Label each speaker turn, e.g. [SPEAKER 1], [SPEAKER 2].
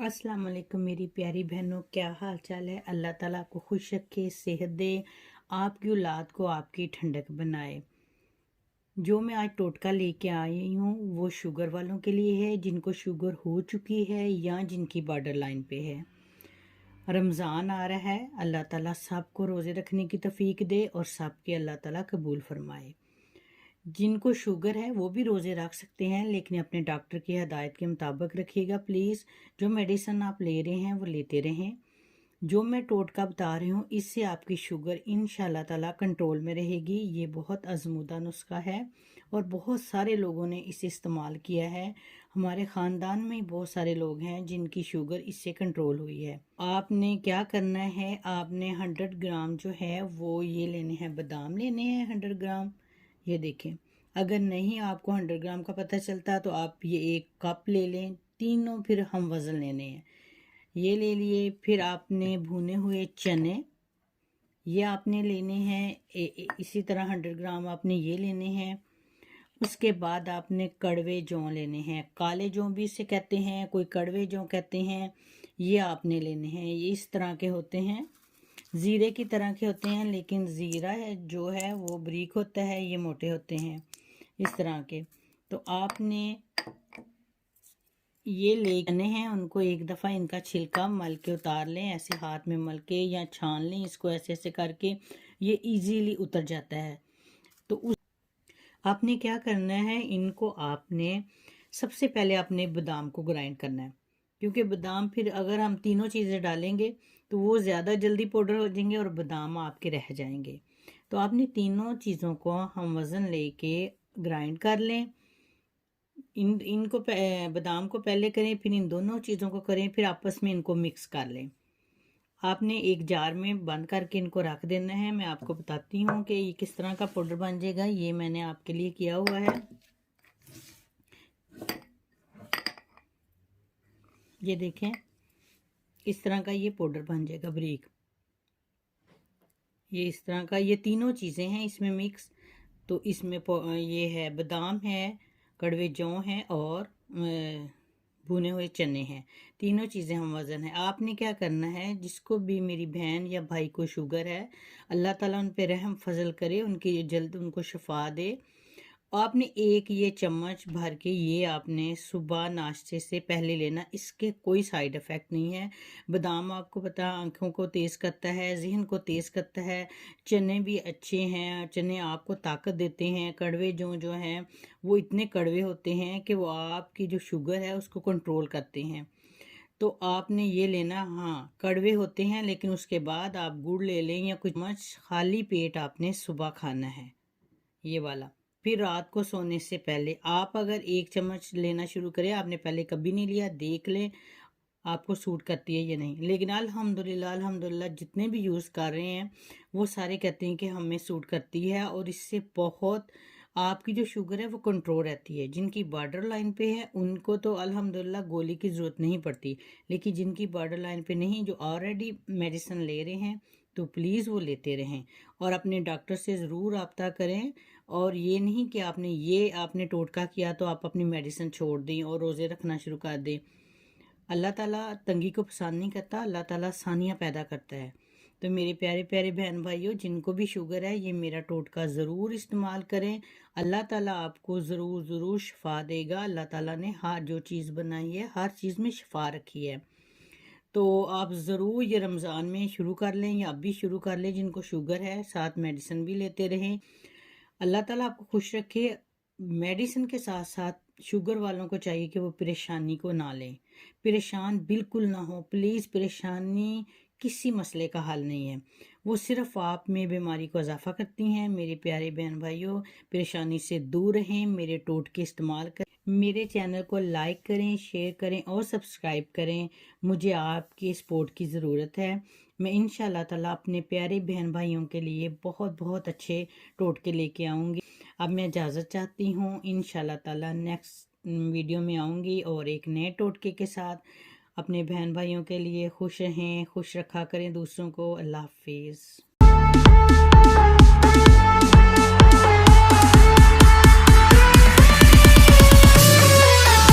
[SPEAKER 1] अस्सलाम वालेकुम मेरी प्यारी बहनों, क्या हाल चाल है। अल्लाह ताला आपको खुश रखे, सेहत दे, आपकी औलाद को आपकी ठंडक बनाए। जो मैं आज टोटका लेके आई हूँ वो शुगर वालों के लिए है, जिनको शुगर हो चुकी है या जिनकी बॉर्डर लाइन पे है। रमज़ान आ रहा है, अल्लाह ताला सबको रोज़े रखने की तौफीक दे और सबके अल्लाह ताला कबूल फरमाए। जिनको शुगर है वो भी रोज़े रख सकते हैं, लेकिन अपने डॉक्टर की हदायत के मुताबिक रखिएगा प्लीज़। जो मेडिसिन आप ले रहे हैं वो लेते रहें। जो मैं टोटका बता रही हूँ इससे आपकी शुगर इंशाल्लाह ताला कंट्रोल में रहेगी। ये बहुत आजमूदा नुस्खा है और बहुत सारे लोगों ने इसे इस्तेमाल किया है। हमारे ख़ानदान में बहुत सारे लोग हैं जिनकी शुगर इससे कंट्रोल हुई है। आपने क्या करना है, आपने 100 ग्राम जो है वो ये लेने हैं, बादाम लेने हैं 100 ग्राम। ये देखें, अगर नहीं आपको 100 ग्राम का पता चलता तो आप ये एक कप ले लें। तीनों फिर हम वज़न लेने हैं, ये ले लिए। फिर आपने भुने हुए चने ये आपने लेने हैं, इसी तरह 100 ग्राम आपने ये लेने हैं। उसके बाद आपने कड़वे जौ लेने हैं, काले जौ भी इसे कहते हैं, कोई कड़वे जौ कहते हैं। ये आपने लेने हैं, ये इस तरह के होते हैं, ज़ीरे की तरह के होते हैं, लेकिन ज़ीरा है जो है वो बारीक होता है, ये मोटे होते हैं इस तरह के। तो आपने ये लेने हैं, उनको एक दफ़ा इनका छिलका मल के उतार लें, ऐसे हाथ में मल के या छान लें इसको, ऐसे ऐसे करके ये इजीली उतर जाता है। तो उस आपने क्या करना है, इनको आपने सबसे पहले अपने बादाम को ग्राइंड करना है, क्योंकि बादाम फिर अगर हम तीनों चीज़ें डालेंगे तो वो ज़्यादा जल्दी पाउडर हो जाएंगे और बादाम आपके रह जाएंगे। तो आपने तीनों चीज़ों को हम वज़न लेके ग्राइंड कर लें। इनको बादाम को पहले करें, फिर इन दोनों चीज़ों को करें, फिर आपस में इनको मिक्स कर लें। आपने एक जार में बंद करके इनको रख देना है। मैं आपको बताती हूँ कि ये किस तरह का पाउडर बन जाएगा। ये मैंने आपके लिए किया हुआ है, ये देखें इस तरह का ये पाउडर बन जाएगा बारीक। ये इस तरह का, ये तीनों चीज़ें हैं इसमें मिक्स। तो इसमें ये है बादाम है, कड़वे जौ हैं और भुने हुए चने हैं। तीनों चीज़ें हम वज़न है। आपने क्या करना है, जिसको भी मेरी बहन या भाई को शुगर है, अल्लाह ताला उन पे रहम फजल करे, उनकी जल्द उनको शफा दे। आपने एक ये चम्मच भर के ये आपने सुबह नाश्ते से पहले लेना, इसके कोई साइड इफ़ेक्ट नहीं है। बादाम आपको पता आंखों को तेज़ करता है, ज़हन को तेज़ करता है। चने भी अच्छे हैं, चने आपको ताकत देते हैं। कड़वे जो हैं वो इतने कड़वे होते हैं कि वो आपकी जो शुगर है उसको कंट्रोल करते हैं। तो आपने ये लेना, हाँ कड़वे होते हैं, लेकिन उसके बाद आप गुड़ ले लें या कुछ चम्मच खाली पेट आपने सुबह खाना है ये वाला। फिर रात को सोने से पहले आप अगर एक चम्मच लेना शुरू करें, आपने पहले कभी नहीं लिया, देख लें आपको सूट करती है या नहीं। लेकिन अल्हम्दुलिल्लाह अल्हम्दुलिल्लाह जितने भी यूज़ कर रहे हैं वो सारे कहते हैं कि हमें सूट करती है और इससे बहुत आपकी जो शुगर है वो कंट्रोल रहती है। जिनकी बॉर्डर लाइन पे है उनको तो अल्हम्दुलिल्लाह गोली की ज़रूरत नहीं पड़ती, लेकिन जिनकी बॉर्डर लाइन पे नहीं, जो ऑलरेडी मेडिसिन ले रहे हैं, तो प्लीज़ वो लेते रहें और अपने डॉक्टर से ज़रूर रब्ता करें। और ये नहीं कि आपने टोटका किया तो आप अपनी मेडिसिन छोड़ दें और रोज़े रखना शुरू कर दें। अल्लाह ताला तंगी को पसंद नहीं करता, अल्लाह ताला आसानियाँ पैदा करता है। तो मेरे प्यारे प्यारे बहन भाइयों, जिनको भी शुगर है ये मेरा टोटका ज़रूर इस्तेमाल करें। अल्लाह ताला आपको ज़रूर ज़रूर शफा देगा। अल्लाह ताला ने हर जो चीज़ बनाई है हर चीज़ में शफा रखी है। तो आप ज़रूर ये रमज़ान में शुरू कर लें या अब भी शुरू कर लें, जिनको शुगर है, साथ मेडिसिन भी लेते रहें। अल्लाह ताला आपको खुश रखे। मेडिसिन के साथ साथ शुगर वालों को चाहिए कि वो परेशानी को ना लें, परेशान बिल्कुल ना हो प्लीज़। परेशानी किसी मसले का हल नहीं है, वो सिर्फ आप में बीमारी को इजाफा करती हैं। मेरे प्यारे बहन भाइयों, परेशानी से दूर रहें, मेरे टोटके इस्तेमाल करें, मेरे चैनल को लाइक करें, शेयर करें और सब्सक्राइब करें। मुझे आपकी सपोर्ट की ज़रूरत है। मैं इंशाल्लाह ताला अपने प्यारे बहन भाइयों के लिए बहुत बहुत अच्छे टोटके लेके आऊँगी। अब मैं इजाज़त चाहती हूँ, इंशाल्लाह ताला नेक्स्ट वीडियो में आऊँगी और एक नए टोटके के साथ। अपने बहन भाइयों के लिए खुश रहें, खुश रखा करें दूसरों को। अल्लाह हाफिज़।